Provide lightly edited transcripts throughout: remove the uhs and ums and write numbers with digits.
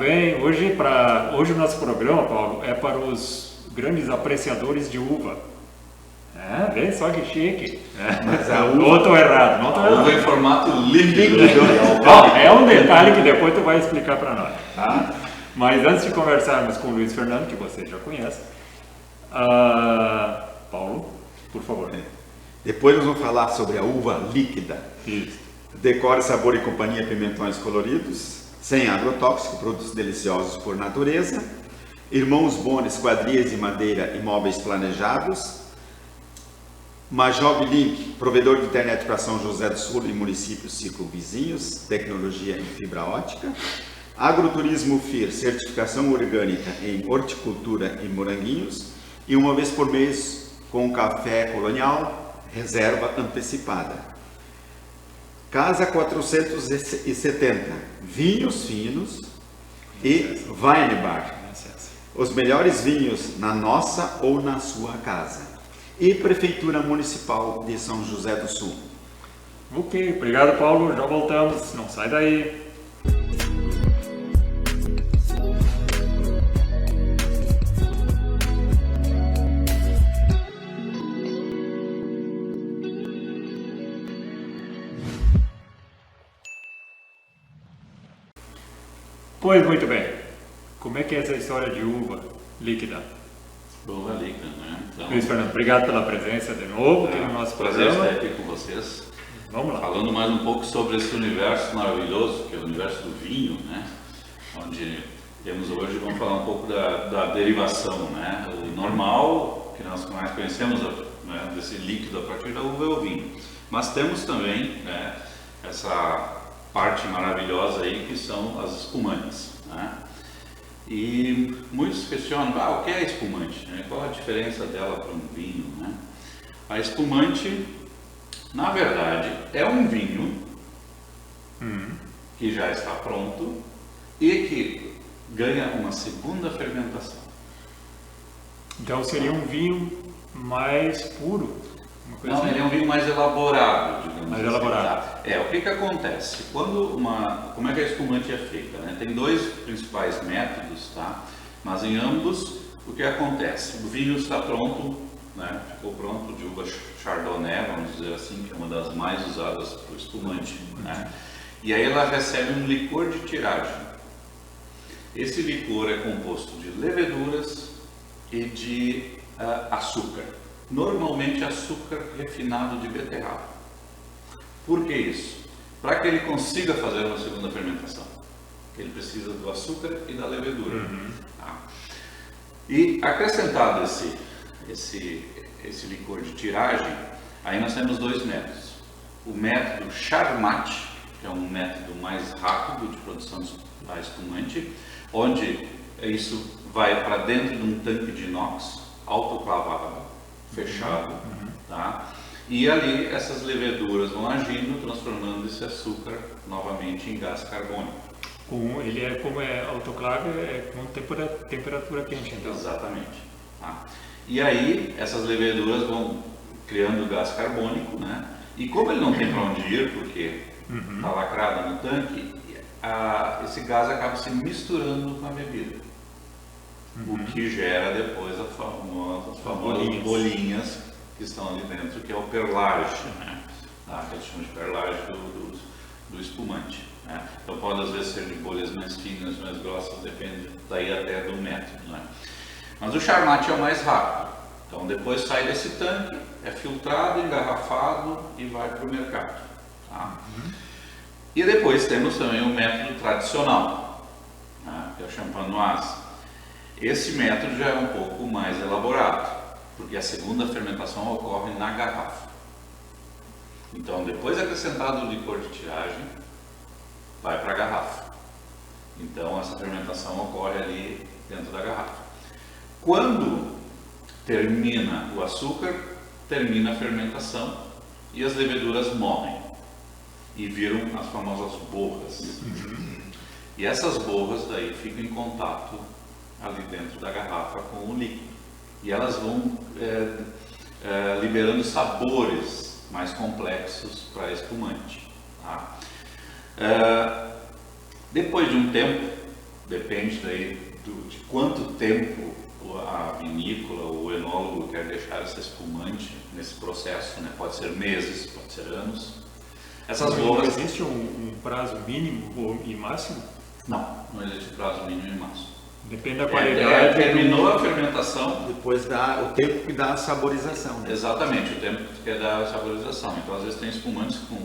bem. Hoje o nosso programa, Paulo, é para os grandes apreciadores de uva. Vê só que chique. Mas a uva... Ou estou errado? Não estou errado. Uva em formato líquido. É um detalhe que depois tu vai explicar para nós. Tá? Mas antes de conversarmos com o Luiz Fernando, que você já conhece, Paulo, por favor. Depois nós vamos falar sobre a uva líquida. Isso. Decore, Sabor e Companhia Pimentões Coloridos, sem agrotóxico, produtos deliciosos por natureza. Irmãos Boni, esquadrias de madeira e móveis planejados. Majob Link, provedor de internet para São José do Sul e municípios circunvizinhos, tecnologia em fibra ótica. Agroturismo FIR, certificação orgânica em horticultura e moranguinhos. E uma vez por mês com café colonial, reserva antecipada. Casa 470, vinhos finos e Weinbar. Os melhores vinhos na nossa ou na sua casa. E Prefeitura Municipal de São José do Sul. Ok, obrigado, Paulo. Já voltamos. Não sai daí. Pois muito bem. Como é que é essa história de uva líquida? Uva líquida, né? Então, Luiz Fernando, obrigado pela presença de novo aqui no nosso prazer programa. estar aqui com vocês. Vamos lá. Falando mais um pouco sobre esse universo maravilhoso, que é o universo do vinho, né? Onde temos hoje, vamos falar um pouco da derivação, né? O normal, que nós mais conhecemos, né, desse líquido a partir da uva é o vinho. Mas temos também, né, essa parte maravilhosa aí que são as espumantes, né? E muitos questionam, o que é espumante, né? Qual a diferença dela para um vinho, né? A espumante, na verdade, é um vinho que já está pronto e que ganha uma segunda fermentação. Então seria um vinho mais puro? Não, assim? ele é um vinho mais elaborado, digamos mais assim. elaborado. Tá? O que acontece? Como é que a espumante é feita, né? Tem dois principais métodos, tá? Mas em ambos, o que acontece? O vinho está pronto, né? Ficou pronto de uva Chardonnay, vamos dizer assim, que é uma das mais usadas para o espumante, né? E aí ela recebe um licor de tiragem. Esse licor é composto de leveduras e de açúcar. Normalmente açúcar refinado de beterraba. Por que isso? Para que ele consiga fazer uma segunda fermentação. Ele precisa do açúcar e da levedura. Tá? E acrescentado esse licor de tiragem, aí nós temos dois métodos. O método Charmat, que é um método mais rápido de produção da espumante, onde isso vai para dentro de um tanque de inox autoclavado, fechado, tá? E ali essas leveduras vão agindo, transformando esse açúcar novamente em gás carbônico. Ele é como é autoclave, é com temperatura quente, então. Exatamente. Tá? E aí essas leveduras vão criando gás carbônico, né? E como ele não tem para onde ir, porque está lacrado no tanque, esse gás acaba se misturando com a bebida. O que gera depois as famosas bolinhas que estão ali dentro, que é o perlage, né? Que eles chamam de perlage do espumante, né? Então pode às vezes ser de bolhas mais finas, mais grossas, depende daí até do método, né? Mas o Charmat é o mais rápido. Então depois sai desse tanque, é filtrado, engarrafado e vai para o mercado. Tá? E depois temos também o método tradicional, né? Que é o champenoise. Esse método já é um pouco mais elaborado, porque a segunda fermentação ocorre na garrafa. Então, depois de acrescentado o licor de tiragem, vai para a garrafa. Então, essa fermentação ocorre ali dentro da garrafa. Quando termina o açúcar, termina a fermentação e as leveduras morrem e viram as famosas borras. E essas borras daí ficam em contato ali dentro da garrafa com o líquido. E elas vão liberando sabores mais complexos para a espumante. Tá? Depois de um tempo, depende daí de quanto tempo a vinícola, o enólogo quer deixar essa espumante nesse processo, né? Pode ser meses, pode ser anos. Essas Não bovas... existe um prazo mínimo e máximo? Não existe prazo mínimo e máximo. Depende da qualidade. Terminou a fermentação. Depois dá o tempo que dá a saborização. Né? Exatamente, o tempo que quer dar a saborização. Então, às vezes tem espumantes com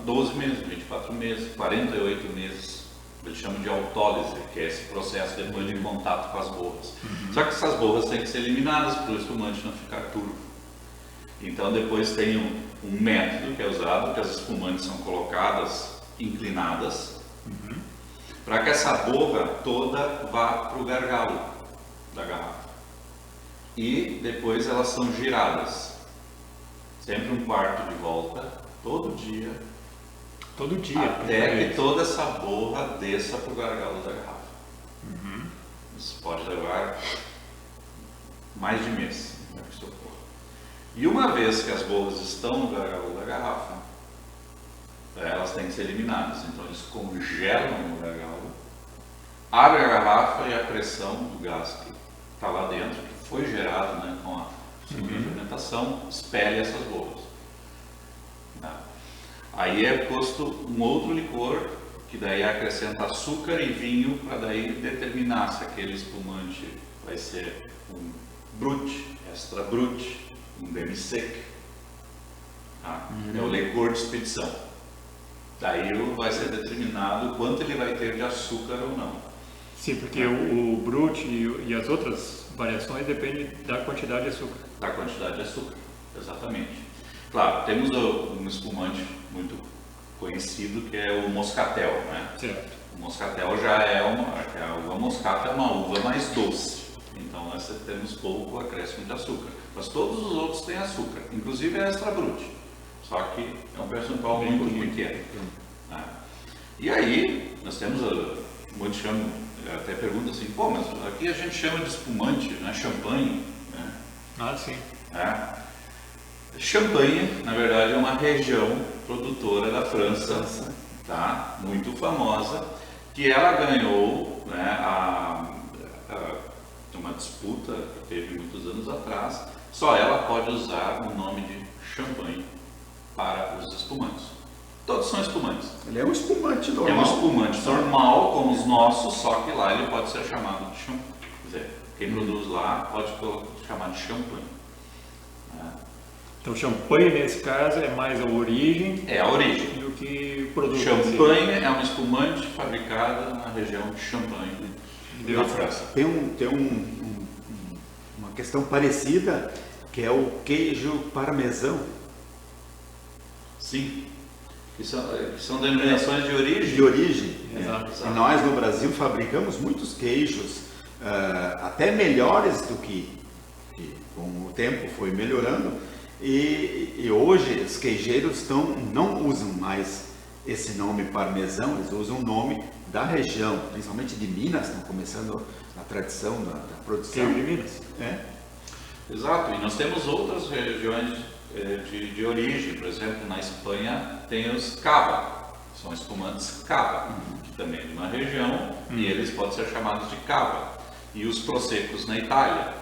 12 meses, 24 meses, 48 meses. Eles chamam de autólise, que é esse processo depois de contato com as borras. Só que essas borras têm que ser eliminadas para o espumante não ficar turvo. Então, depois tem um método que é usado, que as espumantes são colocadas inclinadas, para que essa borra toda vá para o gargalo da garrafa. E depois elas são giradas, sempre um quarto de volta, todo dia, até que toda essa borra desça para o gargalo da garrafa. Isso pode levar mais de mês. E uma vez que as borras estão no gargalo da garrafa, elas têm que ser eliminadas. Então eles congelam no gargalo, abrem a garrafa e a pressão do gás que está lá dentro, que foi gerado, né, com a fermentação, expele essas borras. Aí é posto um outro licor, que daí acrescenta açúcar e vinho, para daí determinar se aquele espumante vai ser um brut, extra brut, um demi-sec. É o licor de expedição. Daí vai ser determinado quanto ele vai ter de açúcar ou não. Sim, porque o brut e as outras variações dependem da quantidade de açúcar. Da quantidade de açúcar, exatamente. Claro, temos um espumante muito conhecido que é o moscatel, né? Certo. O moscatel a uva moscata é uma uva mais doce, então nós temos pouco acréscimo de açúcar. Mas todos os outros têm açúcar, inclusive a extra brut, só que é um percentual muito pequeno. Né? E aí, nós temos, muitos chamam, até perguntam assim, pô, mas aqui a gente chama de espumante, né? Champanhe, né? Ah, sim. Champagne, na verdade, é uma região produtora da França, tá? Muito famosa, que ela ganhou, né, uma disputa que teve muitos anos atrás, só ela pode usar o nome de Champagne para os espumantes. Todos são espumantes. Ele é um espumante normal. É um espumante normal, como os nossos, só que lá ele pode ser chamado de champanhe. Quer dizer, quem produz lá pode chamar de champanhe. Então, champanhe, nesse caso, é mais a origem. É a origem. Do que o produto. Champanhe é um espumante fabricado na região de Champagne, na França. Tem uma questão parecida, que é o queijo parmesão. Sim, que são denominações de origem. De origem. Exato. E nós, no Brasil, fabricamos muitos queijos, até melhores do que com o tempo foi melhorando. E hoje os queijeiros não usam mais esse nome parmesão, eles usam o nome da região, principalmente de Minas, estão começando a tradição da produção. Queijo de Minas. Exato, e nós temos outras regiões de origem, por exemplo, na Espanha tem os cava, são espumantes cava, que também é de uma região, e eles podem ser chamados de cava. E os prosecos na Itália,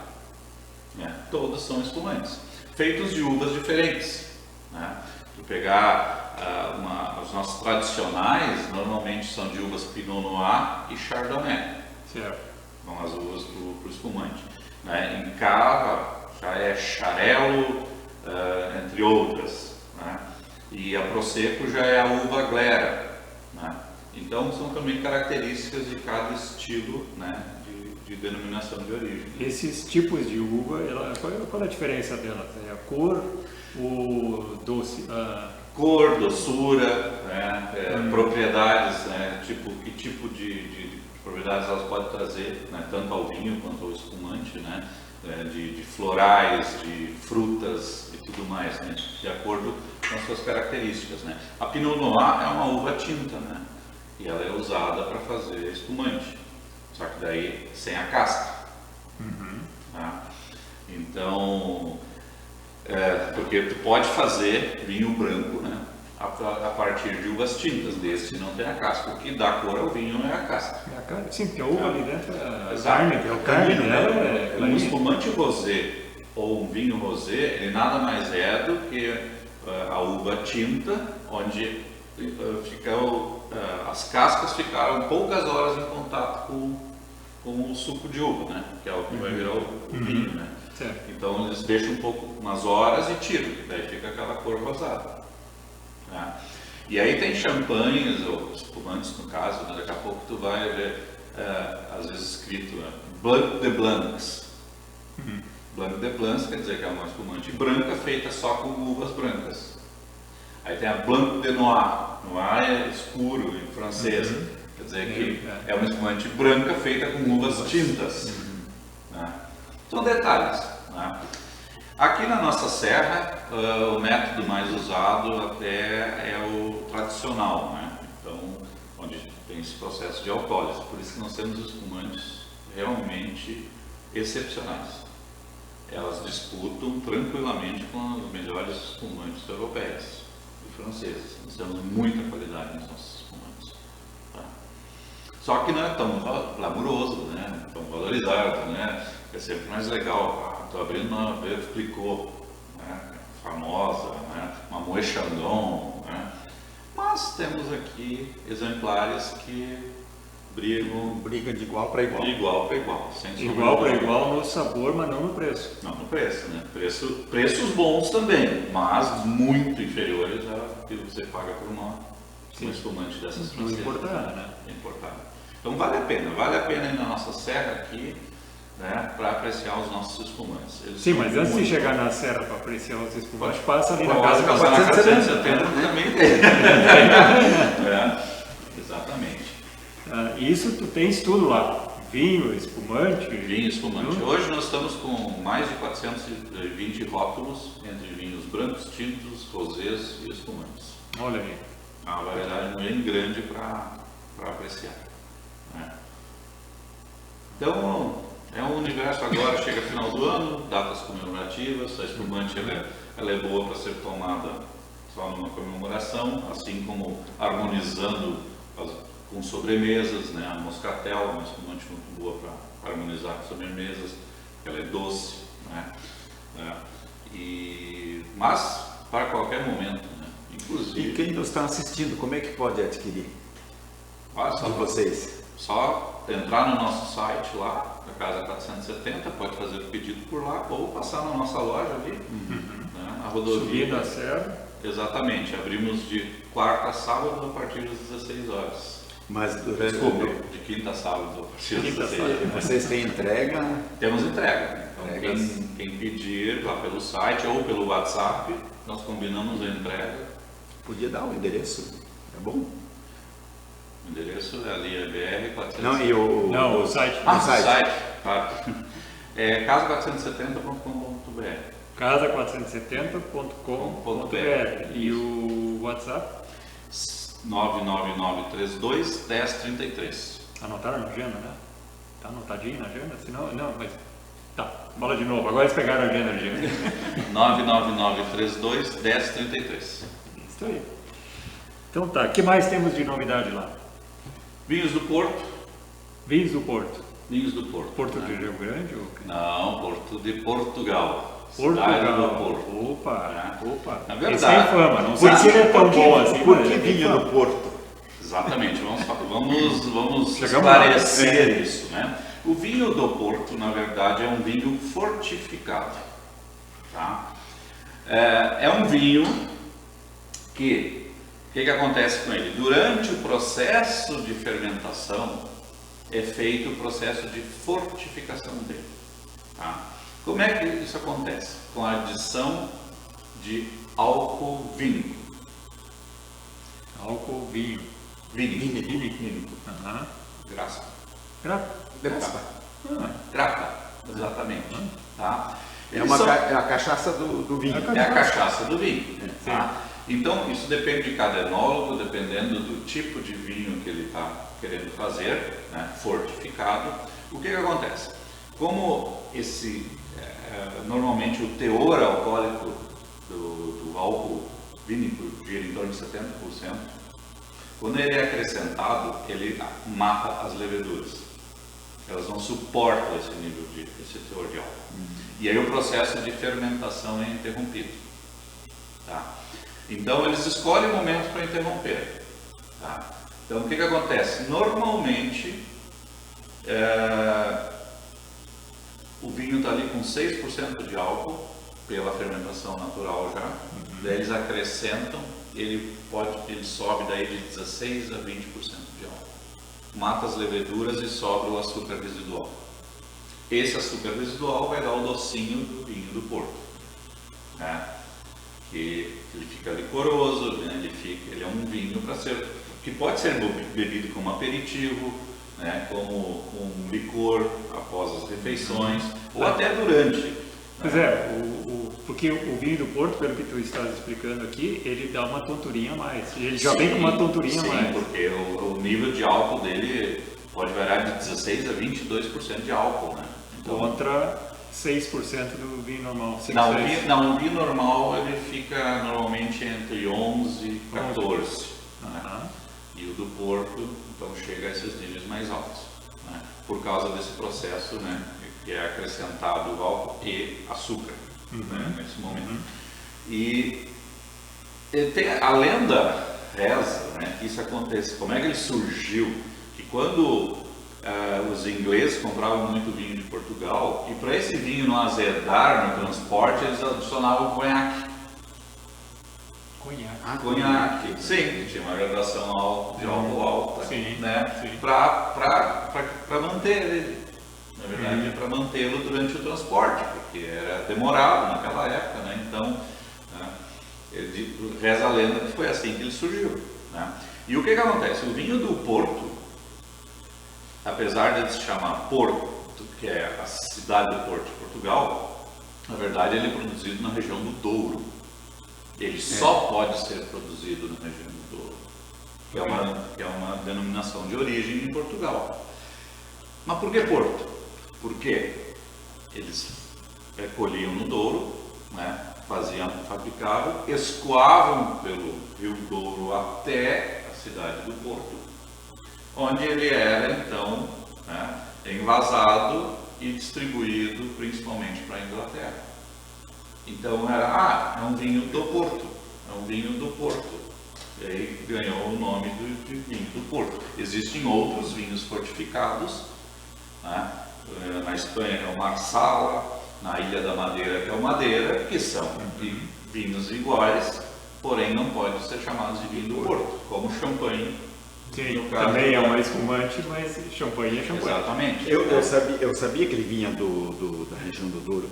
todos são espumantes, feitos de uvas diferentes. Se pegar os nossos tradicionais, normalmente são de uvas Pinot Noir e Chardonnay. Certo. São as uvas para o espumante. Em cava já é Xarel, entre outras. E a Prosecco já é a uva Glera. Então são também características de cada estilo, de denominação de origem. Esses tipos de uva, qual é a diferença delas? É a cor, o doce? Cor, doçura, propriedades, que tipo de propriedades elas podem trazer, tanto ao vinho quanto ao espumante, de florais, de frutas e tudo mais, de acordo com as suas características. A Pinot Noir é uma uva tinta, e ela é usada para fazer espumante, só que daí sem a casca. Então, porque tu pode fazer vinho branco, a partir de uvas tintas, desse não tem a casca. O que dá cor ao vinho é a casca. É a carne. Sim, porque a uva ali dentro é a Exato. carne, é o carne, né? Um espumante rosé ou um vinho rosé, ele nada mais é do que a uva tinta, onde as cascas ficaram poucas horas em contato com o suco de uva, né? Que é o que vai virar o vinho, né? Certo. Então eles deixam umas horas e tiram, daí fica aquela cor rosada. Né? E aí tem champanhes ou espumantes no caso, né? Daqui a pouco tu vai ver às vezes escrito Blanc de Blancs. Blanc de Blancs quer dizer que é uma espumante branca feita só com uvas brancas. Aí tem a Blanc de Noir. Noir é escuro em francês. Quer dizer que é uma espumante branca feita com uvas tintas. Né? São detalhes. Né? Aqui na nossa serra, o método mais usado até é o tradicional. Né? Então, onde tem esse processo de autólise. Por isso que nós temos espumantes realmente excepcionais. Elas disputam tranquilamente com as melhores espumantes europeias e francesas. Nós temos muita qualidade nos nossos espumantes. Tá? Só que não é tão glamuroso, né? Tão valorizado, né? É sempre mais legal. Estou abrindo uma Veuve Clicquot, né? Famosa, né? Uma Moët Chandon, né? Mas temos aqui exemplares que Briga de igual para igual. de igual para igual, sem sombra Igual de para dúvida. igual no sabor, mas não no preço. Não, no preço, né? Preços bons também, mas muito inferiores ao que você paga por uma espumante dessas Não francesas. importar, né? Importada. Então vale a pena ir na nossa serra aqui, né, para apreciar os nossos espumantes. Eles Sim, são mas antes de muito chegar bons. na serra para apreciar os espumantes, passa ali na Pode casa passar na 470. 470 também tem. Exatamente. Isso tu tens tudo lá. Vinho, espumante. Vinho espumante. Hoje nós estamos com mais de 420 rótulos entre vinhos brancos, tintos, rosés e espumantes. Olha aí. É uma variedade bem grande para apreciar. Né? Então, é um universo agora, chega final do ano, datas comemorativas, a espumante ela é boa para ser tomada só numa comemoração, assim como harmonizando com sobremesas, né? A moscatel é uma espumante muito boa para harmonizar com sobremesas, ela é doce, né? Mas para qualquer momento, né? Inclusive. E quem nos está assistindo, como é que pode adquirir de vocês? Só entrar no nosso site lá, da Casa 470, pode fazer o pedido por lá ou passar na nossa loja ali, né? A rodovia. Subir na serra. Exatamente, abrimos de quarta a sábado a partir das 16 horas. Mas durante Desculpa, de quinta a sábado a partir das 16 horas. vocês têm entrega? Temos entrega. Então, quem pedir lá pelo site ou pelo WhatsApp, nós combinamos a entrega. Podia dar o endereço, é bom? O endereço é ali, é BR 470. Não, e o... Não, o site. O site. Claro. É casa470.com.br. casa470.com.br. E o WhatsApp? 99932-1033. Anotaram na agenda, né? Tá anotadinho na agenda? Senão, não, mas... Tá, fala de novo. Agora eles pegaram a agenda de gente. 99932-1033. Isso aí. Então tá, o que mais temos de novidade lá? Vinhos do Porto. Vinhos do Porto. Vinhos do Porto. Porto de Rio Grande? Ou... Não, Porto de Portugal. Portugal. Cidade do Porto. Opa, opa. Na verdade. Esse tem fama, não sei se ele é tão bom assim. Por mas que ele tem vinho fama. do Porto? Exatamente, vamos Chegamos lá. esclarecer isso, né? O vinho do Porto, na verdade, é um vinho fortificado. Tá? É um vinho que, o que acontece com ele? Durante o processo de fermentação, é feito o processo de fortificação dele. Tá? Como é que isso acontece? Com a adição de álcool vínico. Álcool, vinho. Vínico. Aham. Graça. Grapa. Grapa, exatamente. Tá? É a cachaça do vinho. É a cachaça do vinho. Tá? Então, isso depende de cada enólogo, dependendo do tipo de vinho que ele está querendo fazer, né, fortificado. O que acontece? Como normalmente o teor alcoólico do álcool vinícola gira em torno de 70%, quando ele é acrescentado, ele mata as leveduras. Elas não suportam esse nível esse teor de álcool. E aí o processo de fermentação é interrompido. Tá? Então eles escolhem o momento para interromper. Tá? Então o que acontece? Normalmente o vinho está ali com 6% de álcool pela fermentação natural já. Daí eles acrescentam, ele sobe daí de 16 a 20% de álcool. Mata as leveduras e sobra o açúcar residual. Esse açúcar residual vai dar o docinho do vinho do Porto, né? Que ele fica licoroso, né? Ele é um vinho que pode ser bebido como aperitivo, né? Como um licor após as refeições, ou até durante. Pois é, porque o vinho do Porto, pelo que tu estás explicando aqui, ele dá uma tonturinha a mais. Ele já vem com uma tonturinha a mais. Sim, porque o nível de álcool dele pode variar de 16 a 22% de álcool, né? Então, contra 6% do vinho normal. Não, o vinho normal ele fica normalmente entre 11 e 14. Né? E o do Porto, então, chega a esses níveis mais altos, né? Por causa desse processo, né? Que é acrescentado álcool e açúcar, né? Nesse momento. E a lenda reza, né, que isso acontece. Como é que ele surgiu? Que quando os ingleses compravam muito vinho de Portugal, e para esse vinho não azedar no transporte, eles adicionavam conhaque. Conhaque, sim, tinha uma graduação de álcool alta, né? Para manter ele. Na verdade, para mantê-lo durante o transporte, porque era demorado naquela época, né? Então, reza a lenda que foi assim que ele surgiu, né? E o que acontece? O vinho do Porto, apesar de ele se chamar Porto, que é a cidade do Porto de Portugal, na verdade ele é produzido na região do Douro. Ele só pode ser produzido na região do Douro, que é uma denominação de origem em Portugal. Mas por que Porto? Porque eles colhiam no Douro, né, fabricavam, escoavam pelo rio Douro até a cidade do Porto, onde ele era então, né, envasado e distribuído principalmente para a Inglaterra. Então é um vinho do Porto, é um vinho do Porto. E aí ganhou o nome de vinho do Porto. Existem outros vinhos fortificados, né? Na Espanha é o Marsala, na Ilha da Madeira que é o Madeira, que são vinhos iguais, porém não podem ser chamados de vinho do Porto, como champanhe. Sim, também é uma espumante, mas champanhe é champanhe. Exatamente. Eu sabia que ele vinha da região do Douro.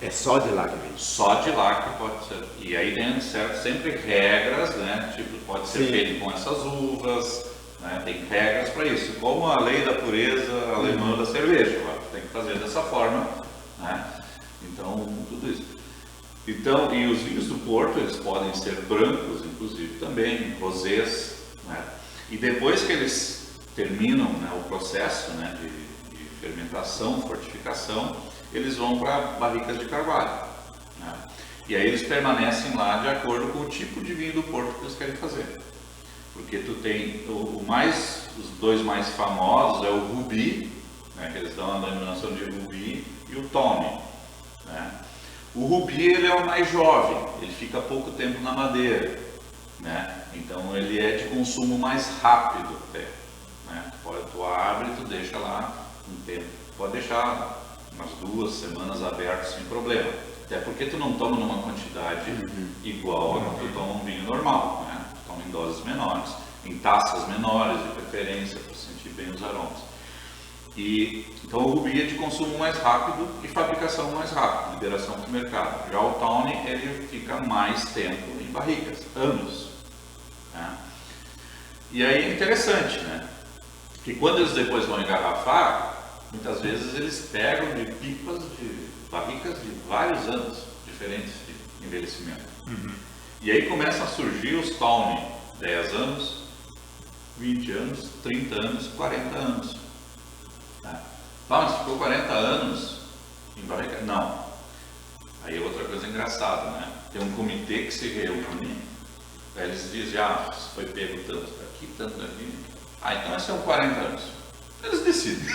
É só de lá que vem? Só de lá que pode ser. E aí tem sempre regras, né? Tipo, pode ser feito com essas uvas, né? Tem regras para isso. Como a lei da pureza alemã da cerveja, tem que fazer dessa forma, né? Então, tudo isso. Então, e os vinhos do Porto, eles podem ser brancos, inclusive, também, rosés, né? E depois que eles terminam, né, o processo, né, de fermentação, fortificação, eles vão para barricas de carvalho, né? E aí eles permanecem lá de acordo com o tipo de vinho do Porto que eles querem fazer. Porque tu tem os dois mais famosos é o Ruby, né, que eles dão a denominação de Ruby, e o Tawny, né? O Ruby ele é o mais jovem, ele fica pouco tempo na madeira, né? Então ele é de consumo mais rápido até, né? Tu abre e tu deixa lá um tempo, pode deixar umas 2 semanas aberto sem problema, até porque tu não toma numa quantidade igual a quando tu toma um vinho normal, né? Tu toma em doses menores, em taças menores de preferência para sentir bem os aromas. Então o Ruby é de consumo mais rápido e fabricação mais rápida, liberação para o mercado. Já o Tawny ele fica mais tempo em barricas, anos, né? E aí é interessante, né? Que quando eles depois vão engarrafar, muitas vezes eles pegam de pipas de barricas de vários anos diferentes de envelhecimento. E aí começam a surgir os Tawny, 10 anos, 20 anos, 30 anos, 40 anos. Mas ficou 40 anos em barrica? Não. Aí é outra coisa engraçada, né? Tem um comitê que se reúne Aí eles dizem, foi pego tanto aqui, tanto aqui. Então são 40 anos. Eles decidem.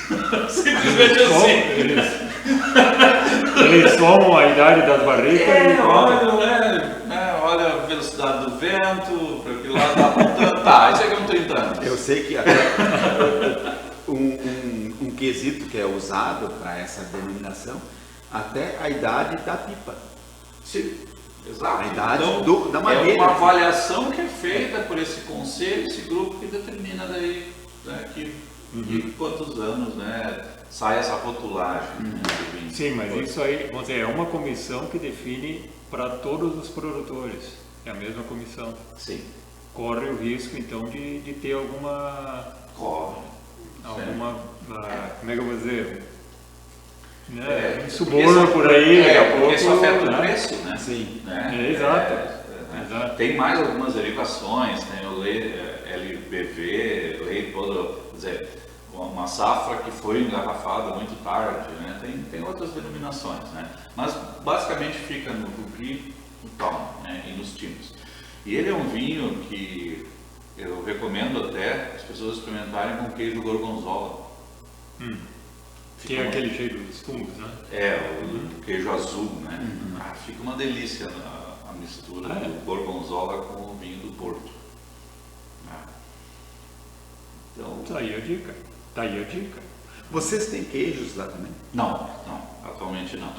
Simplesmente assim. Eles somam a idade das barricas e olha a velocidade do vento, para que lado está apontando. Isso aqui é 30 anos. Eu sei que até um quesito que é usado para essa denominação, até a idade da pipa. Sim, exato. A idade então, da madeira. É uma avaliação que é feita por esse conselho, esse grupo que determina daí, né, que quantos anos, né, sai essa rotulagem. Né, sim, mas isso aí, vamos dizer, é uma comissão que define para todos os produtores. É a mesma comissão. Sim. Corre o risco, então, de ter alguma... Corre. Como é que eu vou dizer? Né? Suborno por aí, daqui a pouco. Porque só afeta o preço, né? Sim. Né? Exato. Exato. Tem mais algumas derivações, tem o LBV, lei todo, quer dizer, uma safra que foi engarrafada muito tarde, né? Tem outras denominações, né? Mas basicamente fica no Rupi, no Town, né? E nos tintos. E ele é um vinho que eu recomendo até as pessoas experimentarem com queijo gorgonzola. Que é aquele cheiro dos fungos, né? O queijo azul, né? Fica uma delícia a mistura do gorgonzola com o vinho do Porto. Então, tá aí a dica. Vocês têm queijos lá também? Não, atualmente não.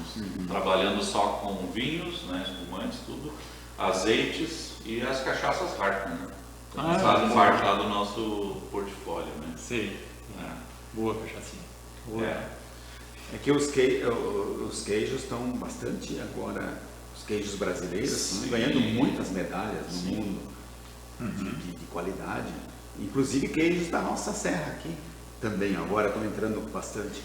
Estamos trabalhando só com vinhos, né, espumantes, tudo, azeites e as cachaças Hartmann, né? Fazem parte lá do nosso portfólio, né? Sei. Boa cachaçinha. É que os queijos estão bastante agora, os queijos brasileiros estão ganhando muitas medalhas no mundo de qualidade. Inclusive queijos da nossa serra aqui também, agora estão entrando bastante.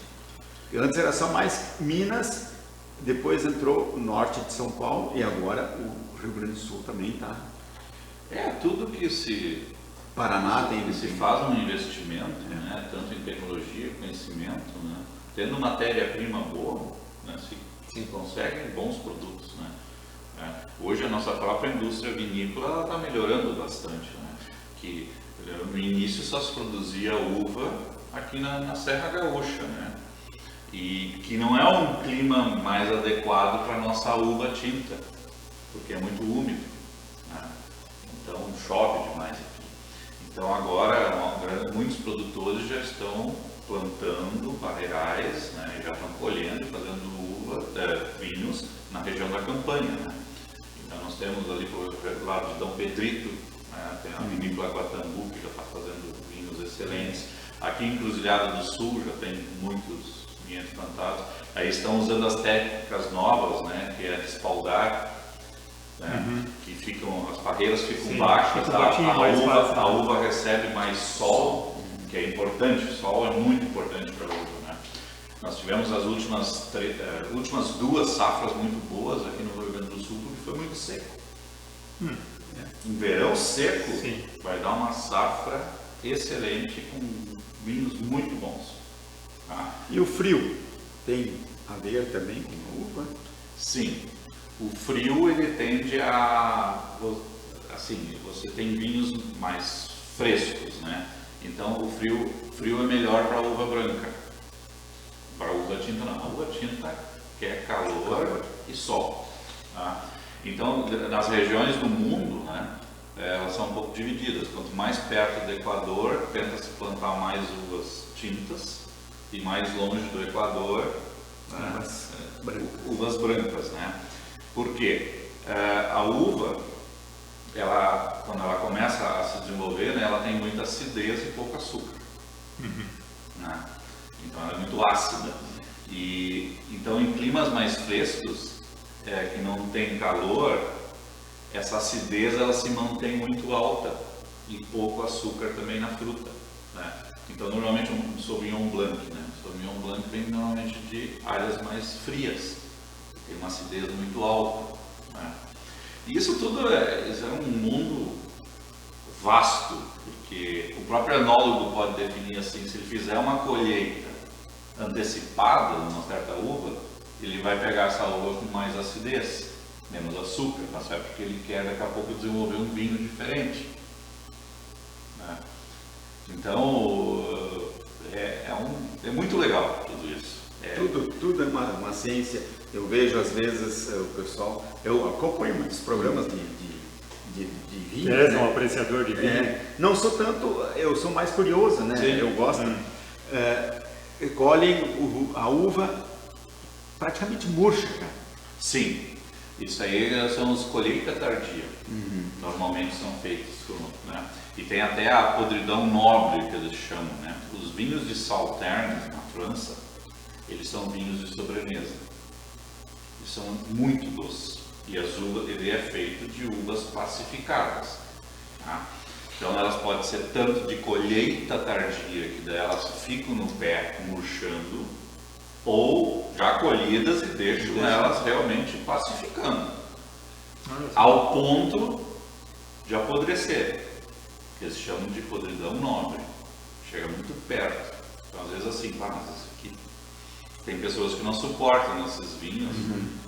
Antes era só mais Minas, depois entrou o norte de São Paulo e agora o Rio Grande do Sul também está. Tudo que se Paraná se faz um investimento, né, tanto em tecnologia, conhecimento, né, tendo matéria-prima boa, né, se conseguem bons produtos, né. Hoje a nossa própria indústria vinícola está melhorando bastante, né, que no início só se produzia uva aqui na Serra Gaúcha, né, e que não é um clima mais adequado para a nossa uva tinta, porque é muito úmido, né, então chove demais aqui. Então agora muitos produtores já estão plantando barreirais, né, já estão colhendo e fazendo vinhos na região da Campanha, né. Então nós temos ali por lado de Dom Pedrito, né, tem a vinícola Guatambu que já está fazendo vinhos excelentes. Aqui em Encruzilhada do Sul já tem muitos vinhos plantados. Aí estão usando as técnicas novas, né, que é despaldar, né, que as barreiras ficam baixas, a uva recebe mais sol, que é importante, o sol é muito importante para a uva, né. Nós tivemos as últimas 2 safras muito boas aqui no Rio Grande do Sul, porque foi muito seco. Em verão seco, vai dar uma safra excelente com vinhos muito bons. E o frio tem a ver também com a uva? Sim. O frio ele tende assim, você tem vinhos mais frescos, né? Então o frio é melhor para a uva branca. Para a uva tinta não. A uva tinta quer calor e sol. Então nas regiões do mundo, né, elas são um pouco divididas. Quanto mais perto do Equador, tenta-se plantar mais uvas tintas e mais longe do Equador, uvas brancas, né? Por quê? A uva, quando ela começa a se desenvolver, né, ela tem muita acidez e pouco açúcar. Né? Então ela é muito ácida. Então em climas mais frescos, que não tem calor, essa acidez ela se mantém muito alta e pouco açúcar também na fruta. Né? Então normalmente um Sauvignon Blanc, né? O Sauvignon Blanc vem normalmente de áreas mais frias. Tem uma acidez muito alta. Né? E isso tudo é um mundo vasto, porque o próprio enólogo pode definir assim, se ele fizer uma colheita antecipada numa certa uva, ele vai pegar essa uva com mais acidez. menos açúcar, tá certo? Porque ele quer daqui a pouco desenvolver um vinho diferente, né? Então é muito legal tudo isso. Tudo é uma ciência. Eu vejo às vezes o pessoal, eu acompanho muitos programas de vinho. És um apreciador de vinho. Não sou tanto, eu sou mais curioso, né? Sim. Eu gosto. Colhem a uva praticamente murcha, cara. Sim, isso aí são os colheita tardia. Normalmente são feitos, né? E tem até a podridão nobre que eles chamam, né? Os vinhos de Sauternes na França, eles são vinhos de sobremesa. Eles são muito doces. E ele é feito de uvas pacificadas, tá? Então elas podem ser tanto de colheita tardia, que daí elas ficam no pé murchando, ou já colhidas e deixam elas realmente pacificando, ao ponto de apodrecer, que eles chamam de podridão nobre. Chega muito perto. Então às vezes assim, mas isso aqui tem pessoas que não suportam esses vinhos,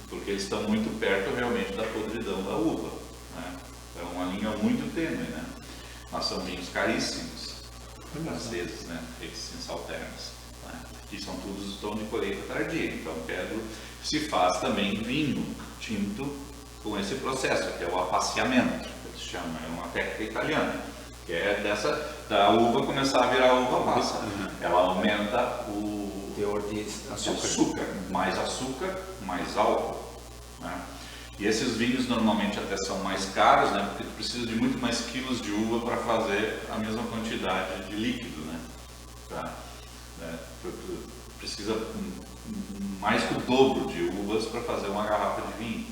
porque eles estão muito perto realmente da podridão da uva, né? É uma linha muito tênue, né? Mas são vinhos caríssimos, às vezes, né? Feitos em Sauternes, né? E são todos estão de colheita tardia. Então se faz também vinho tinto com esse processo, que é o apaciamento, que eles chamam, é uma técnica italiana, que é da uva começar a virar uva passa. Ela aumenta o Teor de açúcar, mais açúcar, mais álcool, né? E esses vinhos normalmente até são mais caros, né? Porque tu precisa de muito mais quilos de uva para fazer a mesma quantidade de líquido, né? Tá? Tu precisa mais que o dobro de uvas para fazer uma garrafa de vinho,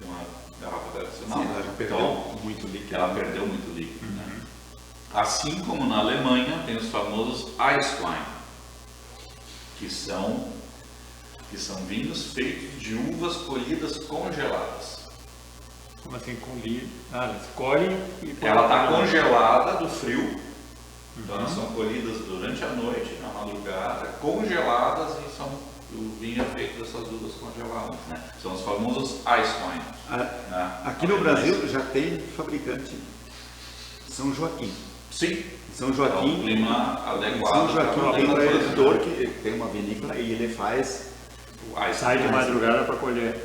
uma garrafa tradicional. Sim, ela já perdeu muito líquido. Ela perdeu muito líquido, né? Assim como na Alemanha tem os famosos Eiswein, que são vinhos feitos de uvas colhidas congeladas. Como assim, colher? Eles colhem e... Ela está congelada do frio, então elas são colhidas durante a noite, na madrugada, congeladas, e o vinho é feito dessas uvas congeladas, né? São os famosos Eiswein. Né? Aqui no Brasil já tem fabricante, São Joaquim. Sim. São Joaquim, é um clima adequado. São Joaquim tem um produtor que tem uma vinícola e ele faz. Sai de madrugada para colher.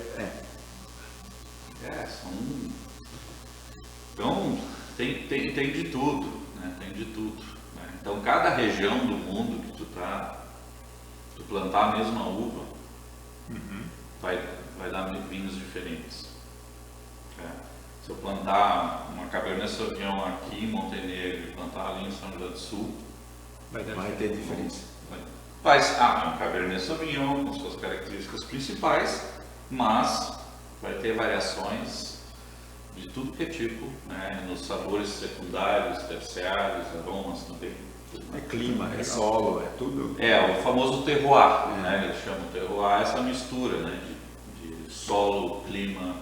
Então tem de tudo, né? Tem de tudo, né? Então cada região do mundo que tu plantar a mesma uva, vai dar vinhos diferentes. Se eu plantar uma Cabernet Sauvignon aqui em Montenegro e plantar ali em São José do Sul, vai ter diferença. É um Cabernet Sauvignon com suas características principais, mas vai ter variações de tudo que é tipo, né? Nos sabores secundários, terciários, aromas também. É clima, é solo, é tudo. O famoso terroir, né? Eles chamam terroir essa mistura, né? de solo, clima,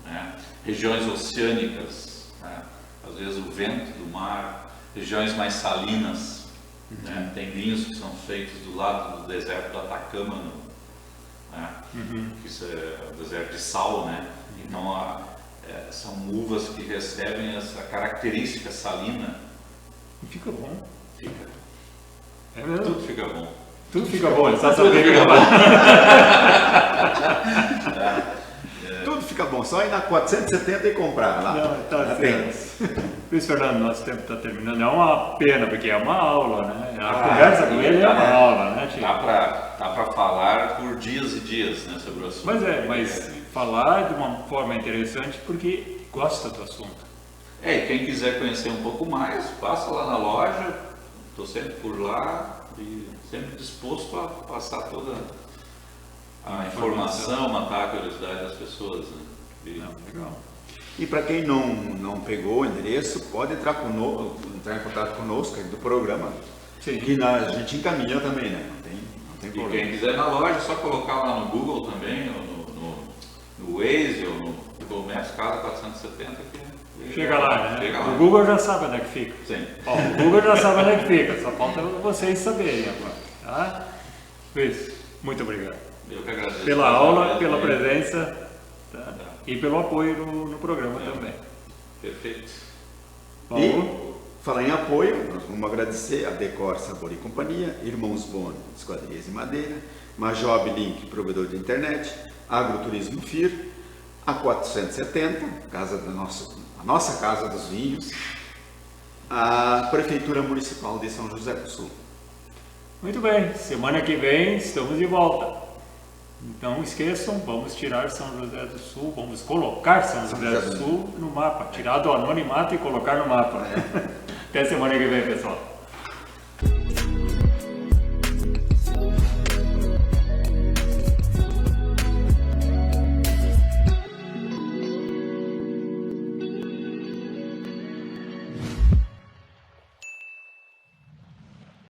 né? Regiões oceânicas, né? Às vezes o vento do mar, regiões mais salinas, né? Tem vinhos que são feitos do lado do deserto do Atacama, né? Que isso é o deserto de sal, né? Então são uvas que recebem essa característica salina. E fica bom. Fica. É mesmo? Tudo fica bom. Tudo fica bom, ele está Tudo sabendo fica Tudo fica bom, só ir na 470 e comprar lá. Não, tá certo. Luiz Fernando, nosso tempo está terminando. É uma pena, porque é uma aula, né? A conversa com ele é uma aula, né, Chico? Dá para falar por dias e dias, né, sobre o assunto. Mas falar de uma forma interessante porque gosta do assunto. E quem quiser conhecer um pouco mais, passa lá na loja, estou sempre por lá e sempre disposto a passar toda a informação, matar a curiosidade das pessoas, né? Legal. E para quem não pegou o endereço, pode entrar em contato conosco do programa, Sim. que a gente encaminha também, né? Não tem E problema. quem quiser na loja, é só colocar lá no Google também, ou no Waze, ou no Google Maps, casa 470, que Chega lá, né? Chega lá. O Google já sabe onde é que fica. Sim. O Google já sabe onde é que fica, só falta vocês saberem agora. Tá? Luiz, muito obrigado. Eu que agradeço. Pela aula, pela presença. Tá? e pelo apoio no programa também. Perfeito. Paulo? E, falar em apoio, nós vamos agradecer a Decor Sabor e Companhia, Irmãos Boni, Esquadrias e Madeira, Majob Link, provedor de internet, Agroturismo FIR, a 470, a nossa Casa dos Vinhos, a Prefeitura Municipal de São José do Sul. Muito bem, semana que vem estamos de volta. Não esqueçam, vamos tirar São José do Sul, vamos colocar São José do Sul no mapa, tirar do anonimato e colocar no mapa. Até semana que vem, pessoal.